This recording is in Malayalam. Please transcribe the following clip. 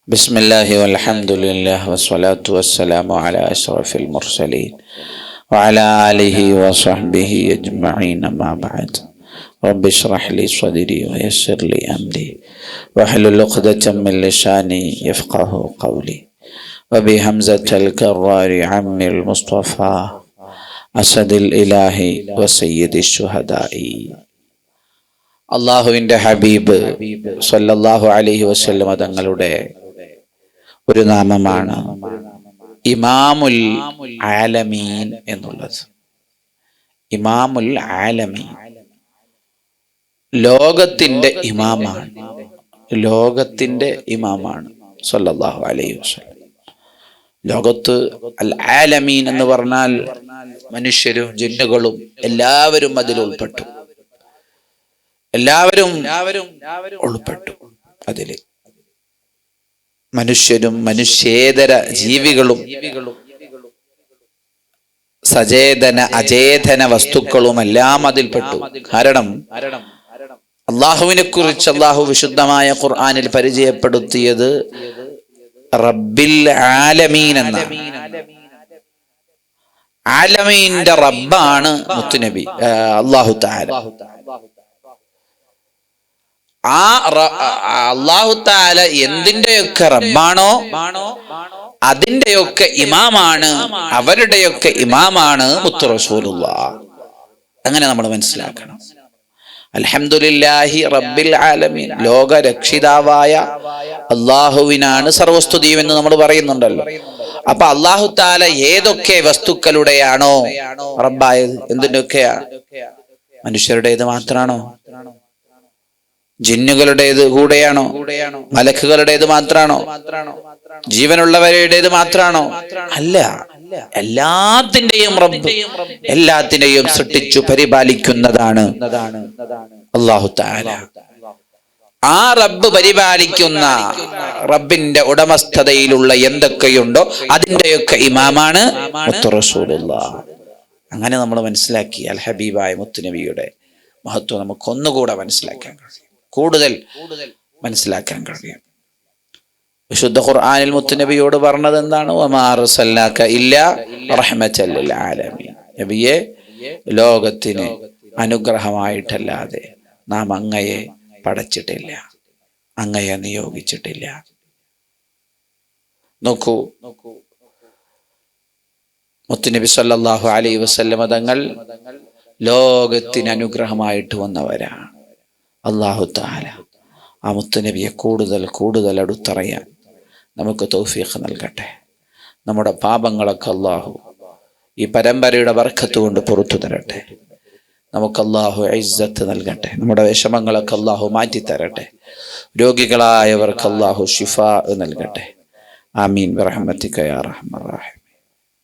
بسم الله والحمد لله والصلاة والسلام على أشرف المرسلين وعلى آله وصحبه أجمعين ما بعد رب اشرح لي صدري ويسر لي أمري واحلل عقدة من لساني يفقه قولي وبهمزة الكرار عم المصطفى أسد الإله وسيد الشهداء അള്ളാഹുവിൻ്റെ ഹബീബ് സല്ലല്ലാഹു അലൈഹി വസല്ലം തങ്ങളുടെ ഒരു നാമമാണ് ഇമാമുൽ ആലമീൻ എന്നുള്ളത്. ഇമാമുൽ ആലമീൻ, ലോകത്തിന്റെ ഇമാമാണ്. ലോകത്തിന്റെ ഇമാമാണ് സല്ലല്ലാഹു അലൈഹി വസല്ലം. ലോകത്ത് അൽ ആലമീൻ എന്ന് പറഞ്ഞാൽ മനുഷ്യരും ജിന്നുകളും എല്ലാവരും അതിൽ ഉൾപ്പെട്ടു. എല്ലാവരും ഉൾപ്പെട്ടു അതില്. മനുഷ്യരും മനുഷ്യേതര ജീവികളും സചേതന അചേതന വസ്തുക്കളും എല്ലാം അതിൽപ്പെട്ടു. കാരണം അള്ളാഹുവിനെ കുറിച്ച് അള്ളാഹു വിശുദ്ധമായ ഖുർആനിൽ പരിചയപ്പെടുത്തിയത് റബ്ബിൽ ആലമീൻ എന്നാണ്. ആലമീന്റെ റബ്ബാണ് മുത്തുനബി അല്ലാഹു തആല. ആ അല്ലാഹു തആല എന്തിന്റെയൊക്കെ റബ്ബാണോ അതിന്റെയൊക്കെ ഇമാമാണ്, അവരുടെയൊക്കെ ഇമാമാണ് മുത്തു റസൂലുള്ളാഹ്. അങ്ങനെ നമ്മൾ മനസ്സിലാക്കണം. അൽഹംദുലില്ലാഹി റബ്ബിൽ ആലമീൻ, ലോകരക്ഷിതാവായ അള്ളാഹുവിനാണ് സർവസ്തുതിയും എന്ന് നമ്മൾ പറയുന്നുണ്ടല്ലോ. അപ്പൊ അല്ലാഹു തആല ഏതൊക്കെ വസ്തുക്കളുടെയാണോ റബ്ബായത്, എന്തിൻ്റെയൊക്കെയാ? മനുഷ്യരുടേത് മാത്രാണോ? ജിന്നുകളുടേത് കൂടെയാണോ? മലക്കുകളുടേത് മാത്രാണോ? ജീവനുള്ളവരുടേത് മാത്രാണോ? അല്ല, എല്ലാത്തിന്റെയും റബ്ബ്, എല്ലാത്തിനെയും സൃഷ്ടിച്ചു പരിപാലിക്കുന്നതാണ് അല്ലാഹു തആല. ആ റബ്ബ് പരിപാലിക്കുന്ന റബ്ബിന്റെ ഉടമസ്ഥതയിലുള്ള എന്തൊക്കെയുണ്ടോ അതിന്റെയൊക്കെ ഇമാമാണ് മുത്തു റസൂലുള്ളാഹ്. അങ്ങനെ നമ്മൾ മനസ്സിലാക്കി അൽ ഹബീബായ മുത്തുനബിയുടെ മഹത്വം നമുക്ക് ഒന്നുകൂടെ മനസ്സിലാക്കാൻ കഴിയും, കൂടുതൽ മനസ്സിലാക്കാൻ കഴിയും. വിശുദ്ധ ഖുർആനിൽ മുത്തുനബിയോട് പറഞ്ഞത് എന്താണ്? വമാ അർസൽനാക ഇല്ലാ റഹ്മത്തൽ ലിൽ ആലമീൻ. നബിയെ, ലോകത്തിന് അനുഗ്രഹമായിട്ടല്ലാതെ നാം അങ്ങയെ പടച്ചിട്ടില്ല, അങ്ങയെ നിയോഗിച്ചിട്ടില്ല. നോക്കൂ, മുത്തുനബി സല്ലല്ലാഹു അലൈഹി വസല്ലം തങ്ങൾ ലോകത്തിന് അനുഗ്രഹമായിട്ട് വന്നവരാണ്. അല്ലാഹു തആല ആ മുത്തുനബിയെ കൂടുതൽ കൂടുതൽ അടുത്തറിയാൻ നമുക്ക് തൗഫീഖ് നൽകട്ടെ. നമ്മുടെ പാപങ്ങളൊക്കെ അല്ലാഹു ഈ പരമ്പരയുടെ ബർക്കത്ത് കൊണ്ട് പുറത്തു തരട്ടെ. നമുക്ക് അല്ലാഹു ഇസ്സത്ത് നൽകട്ടെ. നമ്മുടെ വിഷമങ്ങളൊക്കെ അല്ലാഹു മാറ്റിത്തരട്ടെ. രോഗികളായവർക്ക് അല്ലാഹു ശിഫാ നൽകട്ടെ. ആമീൻ ബിറഹ്മതിക യാ റഹ്മാൻ റഹീം.